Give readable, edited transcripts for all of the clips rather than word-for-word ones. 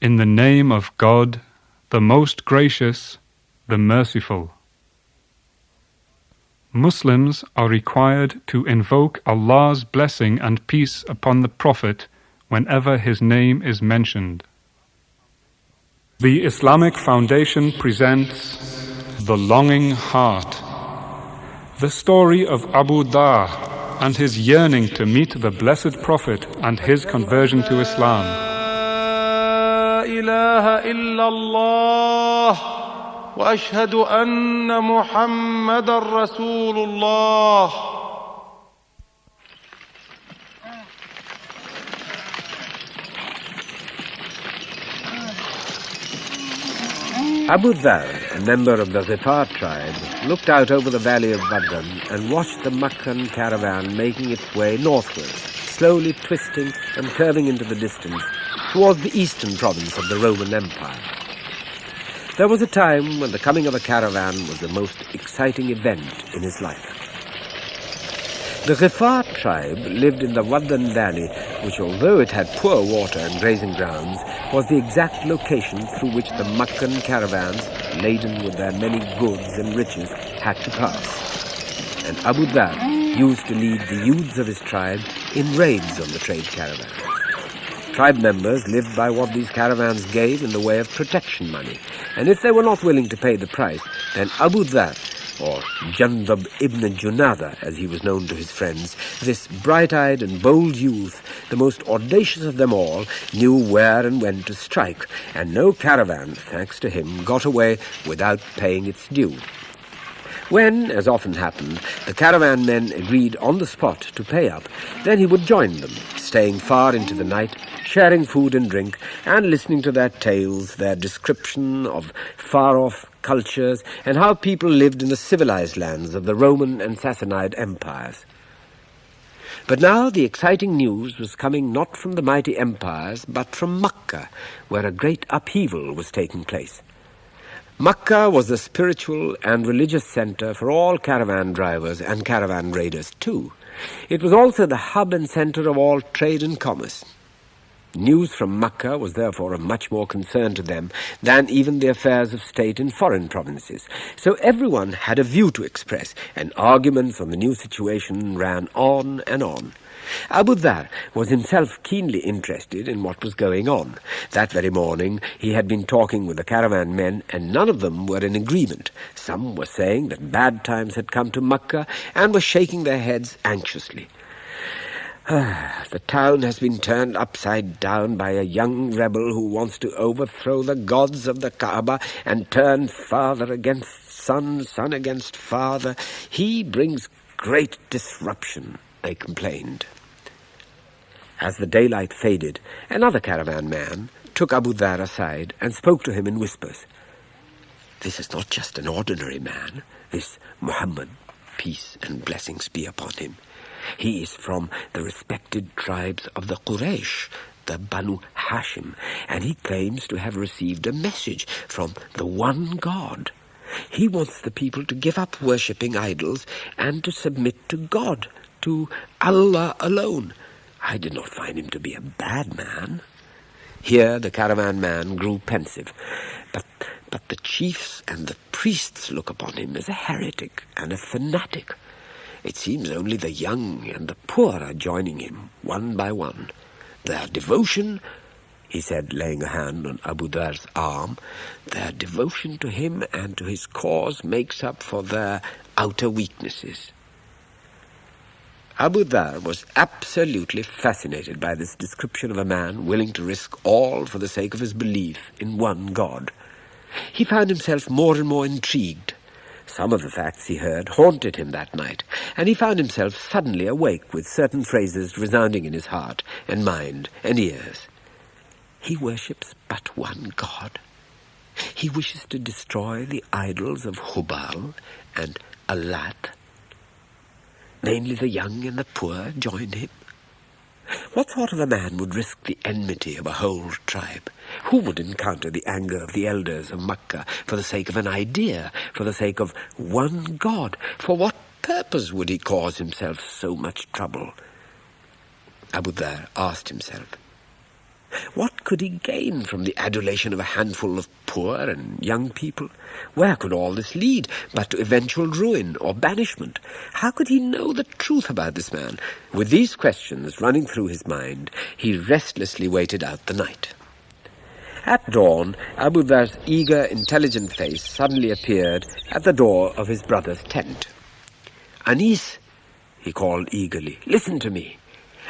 In the name of God, the Most Gracious, the Merciful. Muslims are required to invoke Allah's blessing and peace upon the Prophet whenever his name is mentioned. The Islamic Foundation presents The Longing Heart, the story of Abu Dhar and his yearning to meet the Blessed Prophet and his conversion to Islam. لا إله إلا الله وأشهد أن محمد رسول الله. Abu Dhar, a member of the Ghifar tribe, looked out over the valley of Badr and watched the Meccan caravan making its way northwards, slowly twisting and curving into the distance towards the eastern province of the Roman Empire. There was a time when the coming of a caravan was the most exciting event in his life. The Ghifar tribe lived in the Waddan Valley, which, although it had poor water and grazing grounds, was the exact location through which the Meccan caravans, laden with their many goods and riches, had to pass. And Abu Dhar used to lead the youths of his tribe in raids on the trade caravans. Tribe members lived by what these caravans gave in the way of protection money, and if they were not willing to pay the price, then Abu Dhar, or Jandab ibn Junada, as he was known to his friends, this bright-eyed and bold youth, the most audacious of them all, knew where and when to strike, and no caravan, thanks to him, got away without paying its due. When, as often happened, the caravan men agreed on the spot to pay up, then he would join them, staying far into the night, sharing food and drink, and listening to their tales, their description of far-off cultures, and how people lived in the civilized lands of the Roman and Sassanid empires. But now the exciting news was coming not from the mighty empires, but from Makkah, where a great upheaval was taking place. Makkah was the spiritual and religious center for all caravan drivers and caravan raiders too. It was also the hub and center of all trade and commerce. News from Makkah was therefore of much more concern to them than even the affairs of state in foreign provinces. So everyone had a view to express, and arguments on the new situation ran on and on. Abu Dhar was himself keenly interested in what was going on. That very morning he had been talking with the caravan men, and none of them were in agreement. Some were saying that bad times had come to Makkah and were shaking their heads anxiously. The town has been turned upside down by a young rebel who wants to overthrow the gods of the Kaaba and turn father against son, son against father. He brings great disruption, they complained. As the daylight faded, another caravan man took Abu Dhar aside and spoke to him in whispers. This is not just an ordinary man, this Muhammad, peace and blessings be upon him. He is from the respected tribes of the Quraysh, the Banu Hashim, and he claims to have received a message from the one God. He wants the people to give up worshipping idols and to submit to God, to Allah alone. I did not find him to be a bad man. Here the caravan man grew pensive, but the chiefs and the priests look upon him as a heretic and a fanatic. It seems only the young and the poor are joining him, one by one. Their devotion, he said, laying a hand on Abu Dhar's arm, their devotion to him and to his cause makes up for their outer weaknesses. Abu Dhar was absolutely fascinated by this description of a man willing to risk all for the sake of his belief in one God. He found himself more and more intrigued. Some of the facts he heard haunted him that night, and he found himself suddenly awake with certain phrases resounding in his heart and mind and ears. He worships but one God. He wishes to destroy the idols of Hubal and Alat. Mainly the young and the poor joined him. What sort of a man would risk the enmity of a whole tribe? Who would encounter the anger of the elders of Makkah for the sake of an idea, for the sake of one God? For what purpose would he cause himself so much trouble? Abu Dhar asked himself. What could he gain from the adulation of a handful of poor and young people? Where could all this lead but to eventual ruin or banishment? How could he know the truth about this man? With these questions running through his mind, he restlessly waited out the night. At dawn, Abu Dhar's eager, intelligent face suddenly appeared at the door of his brother's tent. "Anis," he called eagerly, "listen to me.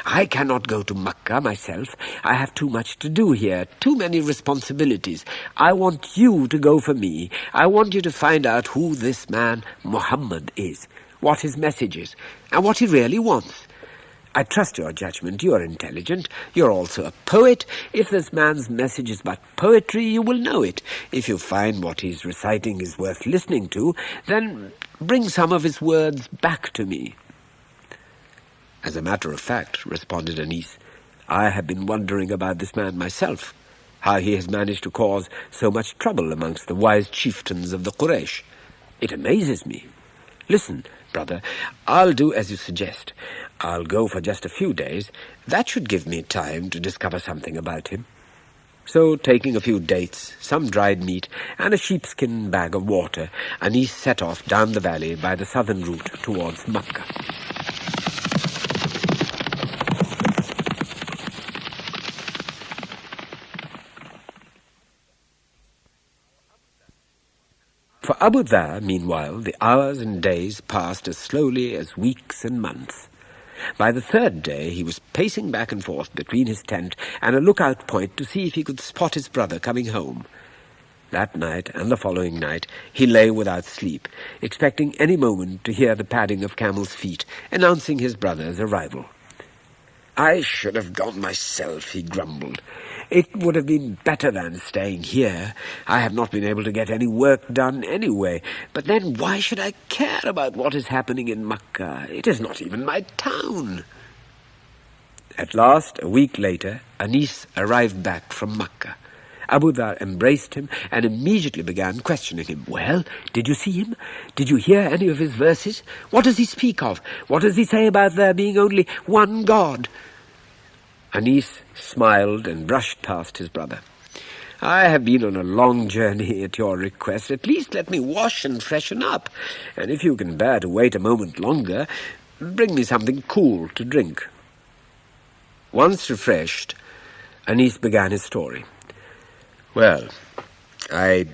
I cannot go to Makkah myself. I have too much to do here, too many responsibilities. I want you to go for me. I want you to find out who this man Muhammad is, what his message is, and what he really wants. I trust your judgment. You are intelligent. You're also a poet. If this man's message is but poetry, you will know it. If you find what he's reciting is worth listening to, then bring some of his words back to me." "As a matter of fact," responded Anis, "I have been wondering about this man myself, how he has managed to cause so much trouble amongst the wise chieftains of the Quraysh. It amazes me. Listen, brother, I'll do as you suggest. I'll go for just a few days. That should give me time to discover something about him." So, taking a few dates, some dried meat, and a sheepskin bag of water, Anis set off down the valley by the southern route towards Makkah. For Abu Dhar, meanwhile, the hours and days passed as slowly as weeks and months. By the third day, he was pacing back and forth between his tent and a lookout point to see if he could spot his brother coming home. That night and the following night, he lay without sleep, expecting any moment to hear the padding of camels' feet, announcing his brother's arrival. "I should have gone myself," he grumbled. "It would have been better than staying here. I have not been able to get any work done anyway. But then why should I care about what is happening in Makkah? It is not even my town." At last, a week later, Anis arrived back from Makkah. Abu Dhar embraced him and immediately began questioning him. "Well, did you see him? Did you hear any of his verses? What does he speak of? What does he say about there being only one God?" Anis smiled and brushed past his brother. "I have been on a long journey at your request. At least let me wash and freshen up. And if you can bear to wait a moment longer, bring me something cool to drink." Once refreshed, Anis began his story. "Well, I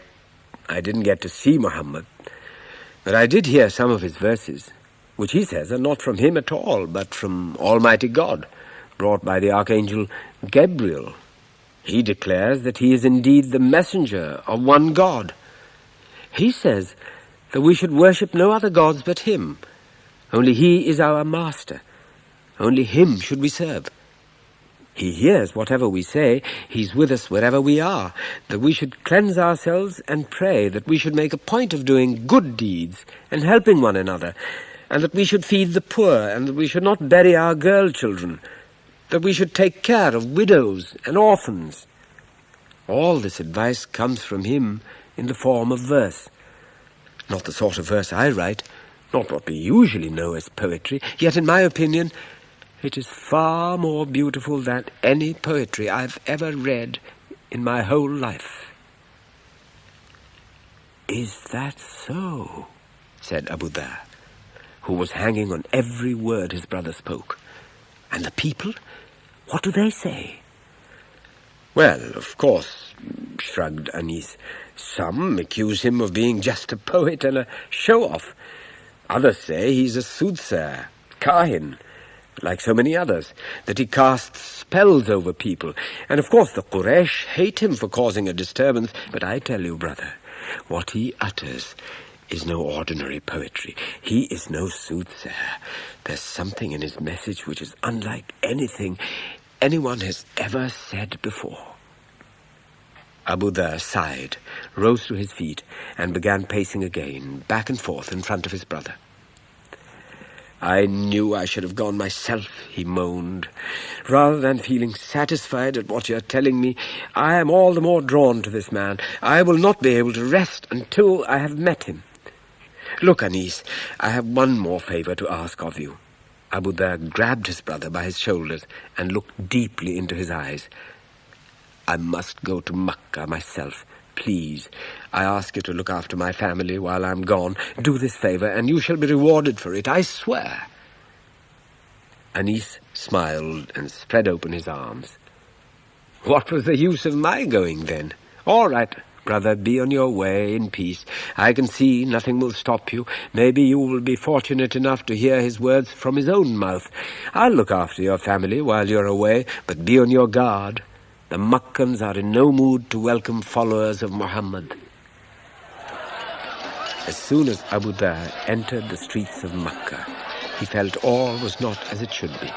didn't get to see Muhammad, but I did hear some of his verses, which he says are not from him at all, but from Almighty God, brought by the Archangel Gabriel. He declares that he is indeed the messenger of one God. He says that we should worship no other gods but him. Only he is our master. Only him should we serve. He hears whatever we say. He's with us wherever we are. That we should cleanse ourselves and pray. That we should make a point of doing good deeds and helping one another. And that we should feed the poor. And that we should not bury our girl children. That we should take care of widows and orphans. All this advice comes from him in the form of verse. Not the sort of verse I write. Not what we usually know as poetry. Yet in my opinion, it is far more beautiful than any poetry I've ever read in my whole life." "Is that so?" said Abu Dhar, who was hanging on every word his brother spoke. "And the people? What do they say?" "Well, of course," shrugged Anis, "some accuse him of being just a poet and a show-off. Others say he's a soothsayer, kahin, like so many others, that he casts spells over people. And of course the Quraysh hate him for causing a disturbance. But I tell you, brother, what he utters is no ordinary poetry. He is no soothsayer. There's something in his message which is unlike anything anyone has ever said before." Abu Dhar sighed, rose to his feet, and began pacing again, back and forth in front of his brother. "I knew I should have gone myself," he moaned. "Rather than feeling satisfied at what you're telling me, I am all the more drawn to this man. I will not be able to rest until I have met him. Look, Anis, I have one more favor to ask of you." Abu Dhar grabbed his brother by his shoulders and looked deeply into his eyes. I must go to Makkah myself. Please, I ask you to look after my family while I'm gone. Do this favour, and you shall be rewarded for it, I swear." Anis smiled and spread open his arms. "What was the use of my going, then? All right, brother, be on your way in peace. I can see nothing will stop you. Maybe you will be fortunate enough to hear his words from his own mouth. I'll look after your family while you're away, but be on your guard. The Makkans are in no mood to welcome followers of Muhammad." As soon as Abu Dhar entered the streets of Makkah, he felt all was not as it should be.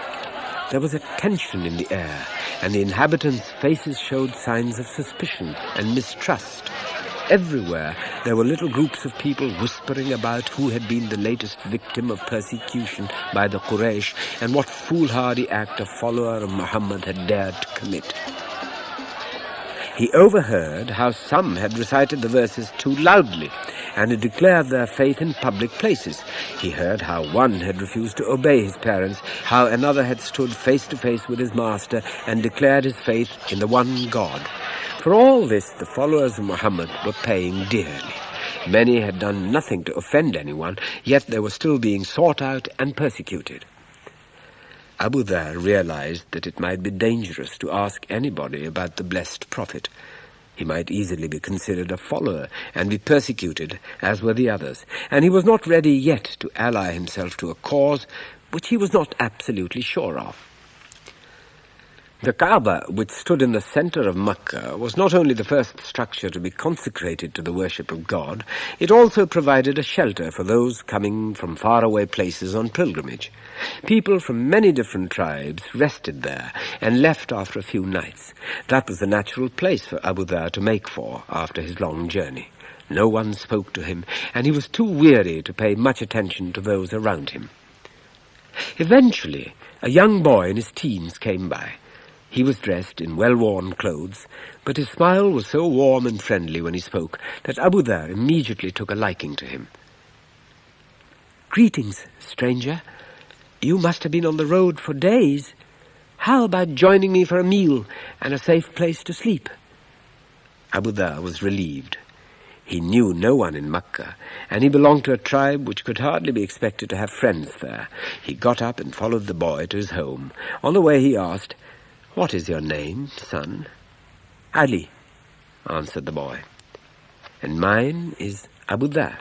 There was a tension in the air, and the inhabitants' faces showed signs of suspicion and mistrust. Everywhere there were little groups of people whispering about who had been the latest victim of persecution by the Quraysh and what foolhardy act a follower of Muhammad had dared to commit. He overheard how some had recited the verses too loudly and had declared their faith in public places. He heard how one had refused to obey his parents, how another had stood face to face with his master and declared his faith in the one God. For all this, the followers of Muhammad were paying dearly. Many had done nothing to offend anyone, yet they were still being sought out and persecuted. Abu Dhar realized that it might be dangerous to ask anybody about the blessed Prophet. He might easily be considered a follower and be persecuted, as were the others, and he was not ready yet to ally himself to a cause which he was not absolutely sure of. The Kaaba, which stood in the center of Makkah, was not only the first structure to be consecrated to the worship of God, it also provided a shelter for those coming from faraway places on pilgrimage. People from many different tribes rested there and left after a few nights. That was the natural place for Abu Dhar to make for after his long journey. No one spoke to him, and he was too weary to pay much attention to those around him. Eventually, a young boy in his teens came by. He was dressed in well-worn clothes, but his smile was so warm and friendly when he spoke that Abu Dhar immediately took a liking to him. "Greetings, stranger. You must have been on the road for days. How about joining me for a meal and a safe place to sleep?" Abu Dhar was relieved. He knew no one in Makkah, and he belonged to a tribe which could hardly be expected to have friends there. He got up and followed the boy to his home. On the way he asked, "What is your name, son?" "Ali," answered the boy. "And mine is Abu Dhar.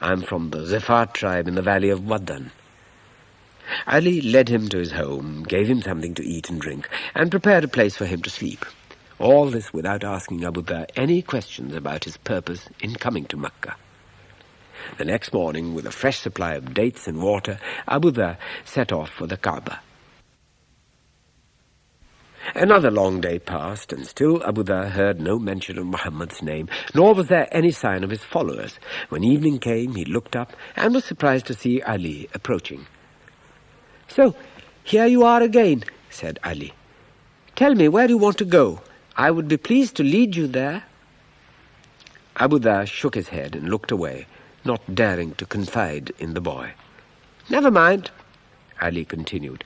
I'm from the Ghifar tribe in the valley of Waddan." Ali led him to his home, gave him something to eat and drink, and prepared a place for him to sleep. All this without asking Abu Dhar any questions about his purpose in coming to Makkah. The next morning, with a fresh supply of dates and water, Abu Dhar set off for the Kaaba. Another long day passed, and still Abu Dhar heard no mention of Muhammad's name, nor was there any sign of his followers. When evening came, he looked up and was surprised to see Ali approaching. "So, here you are again," said Ali. "Tell me where you want to go. I would be pleased to lead you there." Abu Dhar shook his head and looked away, not daring to confide in the boy. "Never mind," Ali continued.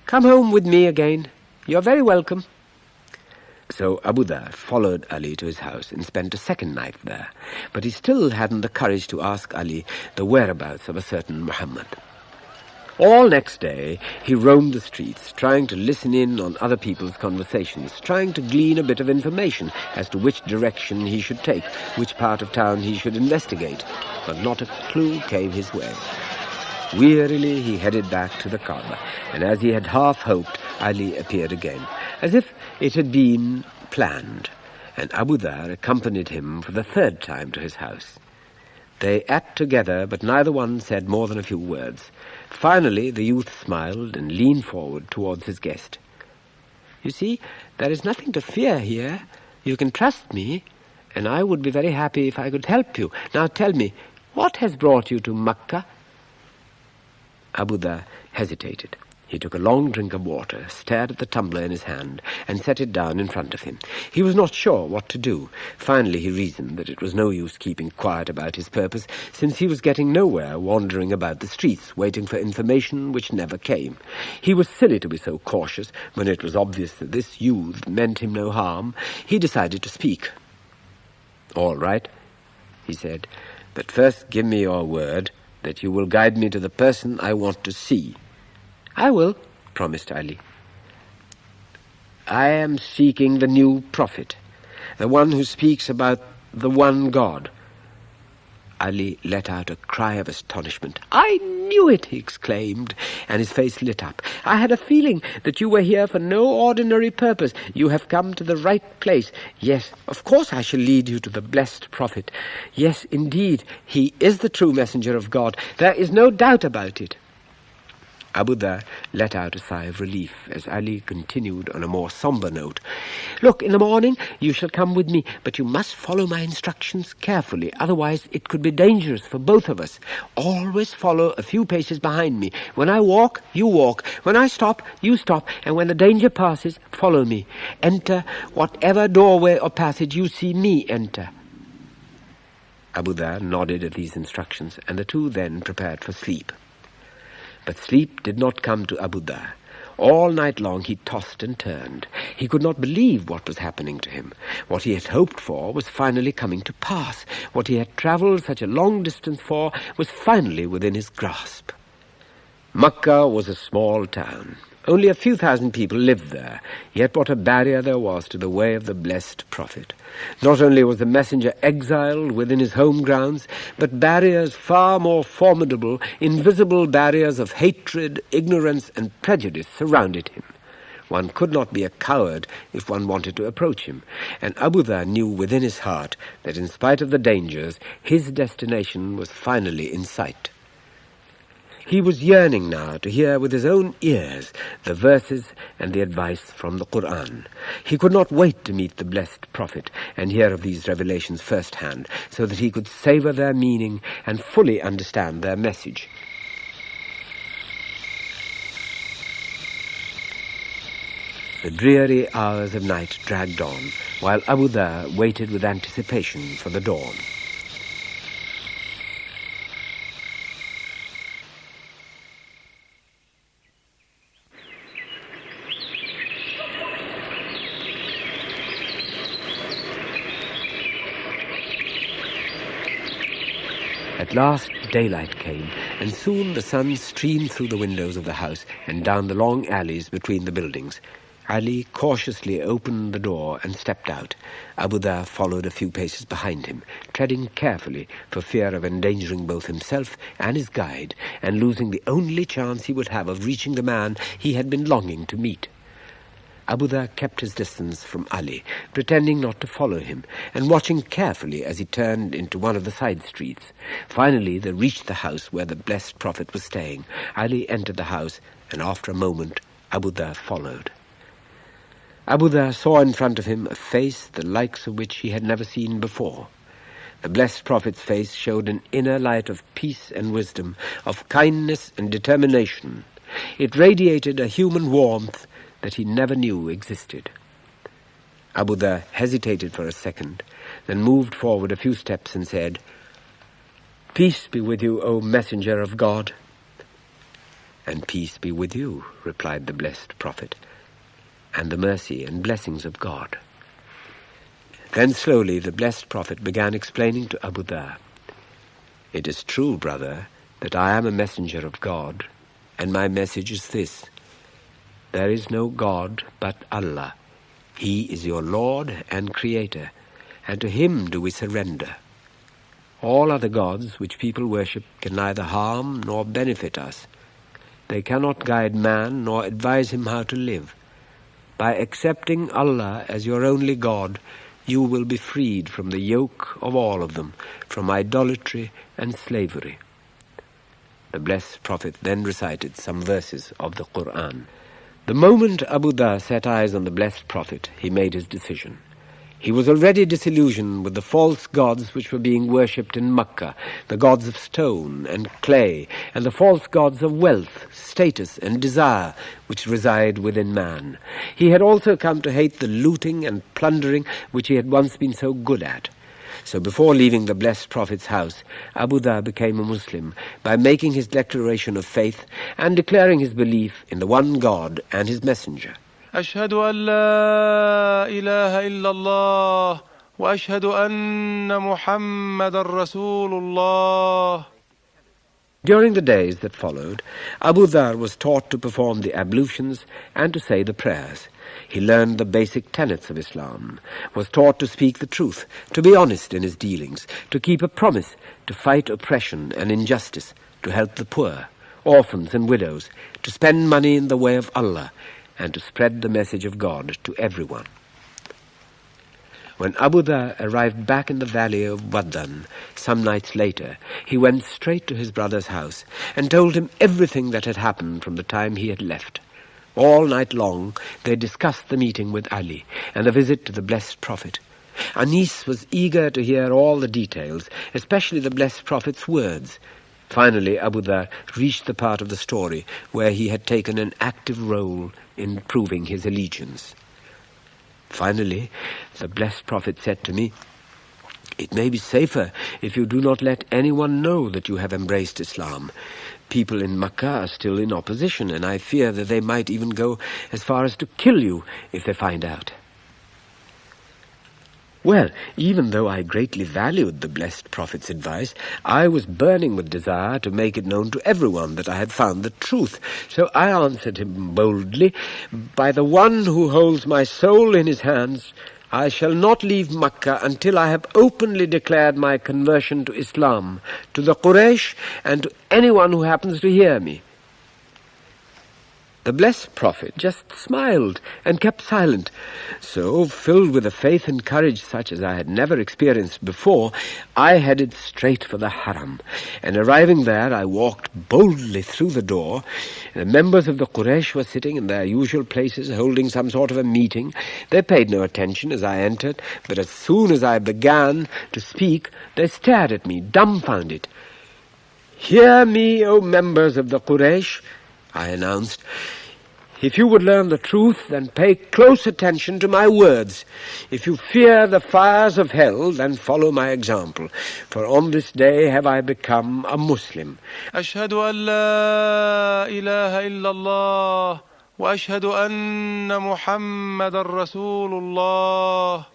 "Come home with me again. You're very welcome." So Abu Dhar followed Ali to his house and spent a second night there, but he still hadn't the courage to ask Ali the whereabouts of a certain Muhammad. All next day he roamed the streets, trying to listen in on other people's conversations, trying to glean a bit of information as to which direction he should take, which part of town he should investigate, but not a clue came his way. Wearily he headed back to the Kaaba, and as he had half hoped, Ali appeared again, as if it had been planned, and Abu Dhar accompanied him for the third time to his house. They ate together, but neither one said more than a few words. Finally the youth smiled and leaned forward towards his guest. "You see, there is nothing to fear here. You can trust me, and I would be very happy if I could help you. Now tell me, what has brought you to Makkah?" Abu Dhar hesitated. He took a long drink of water, stared at the tumbler in his hand, and set it down in front of him. He was not sure what to do. Finally he reasoned that it was no use keeping quiet about his purpose, since he was getting nowhere wandering about the streets, waiting for information which never came. He was silly to be so cautious when it was obvious that this youth meant him no harm. He decided to speak. "All right," he said, "but first give me your word that you will guide me to the person I want to see." "I will," promised Ali. "I am seeking the new prophet, the one who speaks about the one God." Ali let out a cry of astonishment. "I knew it!" he exclaimed, and his face lit up. "I had a feeling that you were here for no ordinary purpose. You have come to the right place. Yes, of course I shall lead you to the blessed prophet. Yes, indeed, he is the true messenger of God. There is no doubt about it." Abu Dhar let out a sigh of relief as Ali continued on a more sombre note. "Look, in the morning you shall come with me, but you must follow my instructions carefully, otherwise it could be dangerous for both of us. Always follow a few paces behind me. When I walk, you walk. When I stop, you stop, and when the danger passes, follow me. Enter whatever doorway or passage you see me enter." Abu Dhar nodded at these instructions, and the two then prepared for sleep. But sleep did not come to Abu Dhar. All night long he tossed and turned. He could not believe what was happening to him. What he had hoped for was finally coming to pass. What he had travelled such a long distance for was finally within his grasp. Makkah was a small town. Only a few thousand people lived there, yet what a barrier there was to the way of the blessed prophet. Not only was the messenger exiled within his home grounds, but barriers far more formidable, invisible barriers of hatred, ignorance, and prejudice surrounded him. One could not be a coward if one wanted to approach him, and Abu Dhar knew within his heart that in spite of the dangers, his destination was finally in sight. He was yearning now to hear with his own ears the verses and the advice from the Qur'an. He could not wait to meet the blessed prophet and hear of these revelations firsthand, so that he could savour their meaning and fully understand their message. The dreary hours of night dragged on, while Abu Dhar waited with anticipation for the dawn. At last daylight came, and soon the sun streamed through the windows of the house and down the long alleys between the buildings. Ali cautiously opened the door and stepped out. Abu Dhar followed a few paces behind him, treading carefully for fear of endangering both himself and his guide, and losing the only chance he would have of reaching the man he had been longing to meet. Abu Dhar kept his distance from Ali, pretending not to follow him, and watching carefully as he turned into one of the side streets. Finally they reached the house where the blessed prophet was staying. Ali entered the house, and after a moment Abu Dhar followed. Abu Dhar saw in front of him a face the likes of which he had never seen before. The blessed prophet's face showed an inner light of peace and wisdom, of kindness and determination. It radiated a human warmth that he never knew existed. Abu Dhar hesitated for a second, then moved forward a few steps and said, "Peace be with you, O messenger of God." "And peace be with you," replied the blessed prophet, "and the mercy and blessings of God." Then slowly the blessed prophet began explaining to Abu Dhar, "It is true, brother, that I am a messenger of God, and my message is this: there is no God but Allah. He is your Lord and Creator, and to Him do we surrender. All other gods which people worship can neither harm nor benefit us. They cannot guide man nor advise him how to live. By accepting Allah as your only God, you will be freed from the yoke of all of them, from idolatry and slavery." The blessed prophet then recited some verses of the Qur'an. The moment Abu Dhar set eyes on the blessed prophet, he made his decision. He was already disillusioned with the false gods which were being worshipped in Makkah, the gods of stone and clay, and the false gods of wealth, status, and desire which reside within man. He had also come to hate the looting and plundering which he had once been so good at. So before leaving the blessed Prophet's house, Abu Dhar became a Muslim by making his declaration of faith and declaring his belief in the one God and his messenger. أشهد أن لا إله إلا الله وأشهد أن محمد رسول الله. During the days that followed, Abu Dhar was taught to perform the ablutions and to say the prayers. He learned the basic tenets of Islam, was taught to speak the truth, to be honest in his dealings, to keep a promise, to fight oppression and injustice, to help the poor, orphans and widows, to spend money in the way of Allah, and to spread the message of God to everyone. When Abu Dhar arrived back in the valley of Waddan some nights later, he went straight to his brother's house and told him everything that had happened from the time he had left. All night long they discussed the meeting with Ali and the visit to the blessed Prophet. Anis was eager to hear all the details, especially the blessed Prophet's words. Finally, Abu Dhar reached the part of the story where he had taken an active role in proving his allegiance. Finally, the blessed Prophet said to me, "It may be safer if you do not let anyone know that you have embraced Islam. People in Makkah are still in opposition, and I fear that they might even go as far as to kill you if they find out." Well, even though I greatly valued the blessed Prophet's advice, I was burning with desire to make it known to everyone that I had found the truth. So I answered him boldly, "By the one who holds my soul in his hands, I shall not leave Makkah until I have openly declared my conversion to Islam, to the Quraysh, and to anyone who happens to hear me." The blessed Prophet just smiled and kept silent. So, filled with a faith and courage such as I had never experienced before, I headed straight for the Haram. And arriving there, I walked boldly through the door. The members of the Quraysh were sitting in their usual places, holding some sort of a meeting. They paid no attention as I entered, but as soon as I began to speak, they stared at me, dumbfounded. "Hear me, O members of the Quraysh," I announced. "If you would learn the truth, then pay close attention to my words. If you fear the fires of hell, then follow my example. For on this day have I become a Muslim." أشهد أن لا إله إلا الله وأشهد أن محمد رسول الله.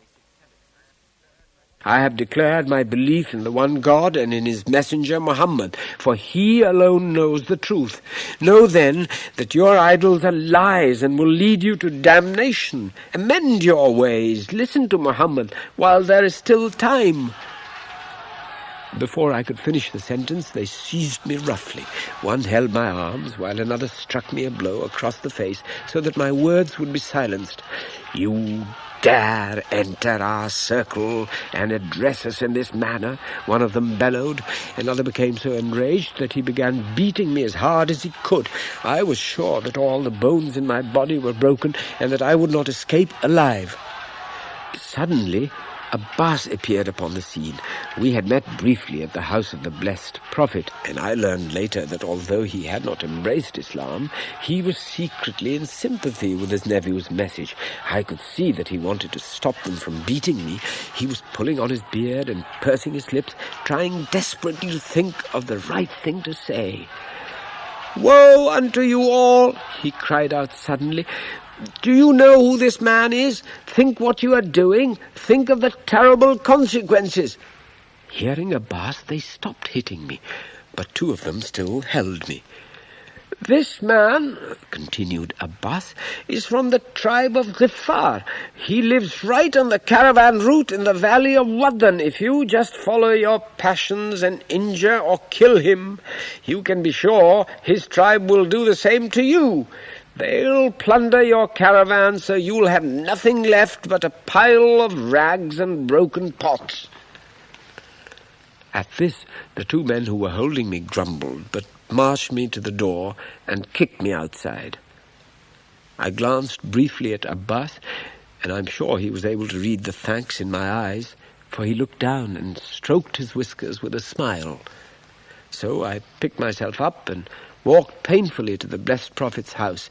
I have declared my belief in the one God and in his messenger Muhammad, for he alone knows the truth. Know then that your idols are lies and will lead you to damnation. Amend your ways. Listen to Muhammad while there is still time. Before I could finish the sentence, they seized me roughly. One held my arms, while another struck me a blow across the face so that my words would be silenced. "You dare enter our circle and address us in this manner?" one of them bellowed. Another became so enraged that he began beating me as hard as he could. I was sure that all the bones in my body were broken and that I would not escape alive. Suddenly, Abbas appeared upon the scene. We had met briefly at the house of the blessed Prophet, and I learned later that although he had not embraced Islam, he was secretly in sympathy with his nephew's message. I could see that he wanted to stop them from beating me. He was pulling on his beard and pursing his lips, trying desperately to think of the right thing to say. "Woe unto you all!" he cried out suddenly. "Do you know who this man is? Think what you are doing. Think of the terrible consequences." Hearing Abbas, they stopped hitting me, but two of them still held me. "This man," continued Abbas, "is from the tribe of Ghiffar. He lives right on the caravan route in the valley of Waddan. If you just follow your passions and injure or kill him, you can be sure his tribe will do the same to you. They'll plunder your caravan so you'll have nothing left but a pile of rags and broken pots." At this, the two men who were holding me grumbled, but marched me to the door and kicked me outside. I glanced briefly at Abbas, and I'm sure he was able to read the thanks in my eyes, for he looked down and stroked his whiskers with a smile. So I picked myself up and walked painfully to the blessed Prophet's house.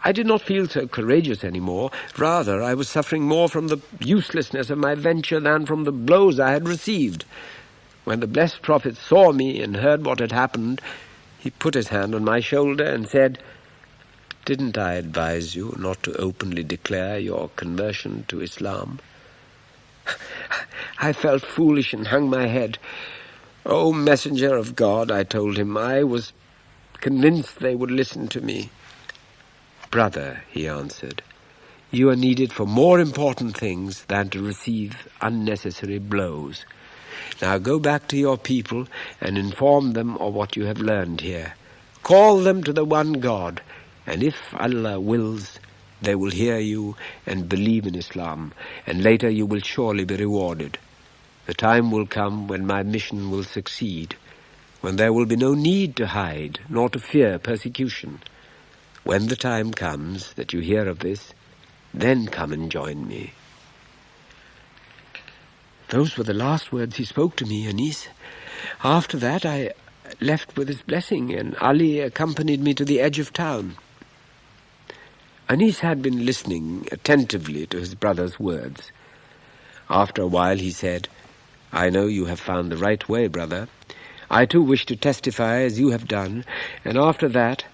I did not feel so courageous any more. Rather, I was suffering more from the uselessness of my venture than from the blows I had received. When the blessed Prophet saw me and heard what had happened, he put his hand on my shoulder and said, "Didn't I advise you not to openly declare your conversion to Islam?" I felt foolish and hung my head. "O Messenger of God," I told him, "I was convinced they would listen to me." "Brother," he answered, "you are needed for more important things than to receive unnecessary blows. Now go back to your people and inform them of what you have learned here. Call them to the one God, and if Allah wills, they will hear you and believe in Islam, and later you will surely be rewarded. The time will come when my mission will succeed, when there will be no need to hide nor to fear persecution. When the time comes that you hear of this, then come and join me." Those were the last words he spoke to me, Anis. After that I left with his blessing, and Ali accompanied me to the edge of town. Anis had been listening attentively to his brother's words. After a while he said, "I know you have found the right way, brother. I too wish to testify as you have done, and after that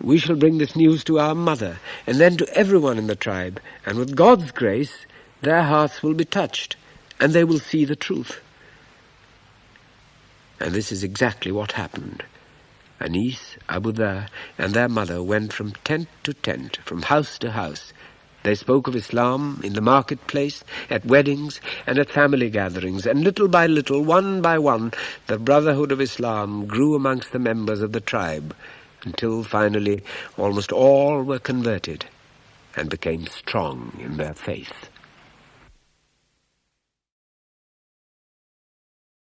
we shall bring this news to our mother, and then to everyone in the tribe, and with God's grace their hearts will be touched, and they will see the truth." And this is exactly what happened. Anis, Abu Dhar, and their mother went from tent to tent, from house to house. They spoke of Islam in the marketplace, at weddings, and at family gatherings, and little by little, one by one, the brotherhood of Islam grew amongst the members of the tribe, until finally almost all were converted and became strong in their faith.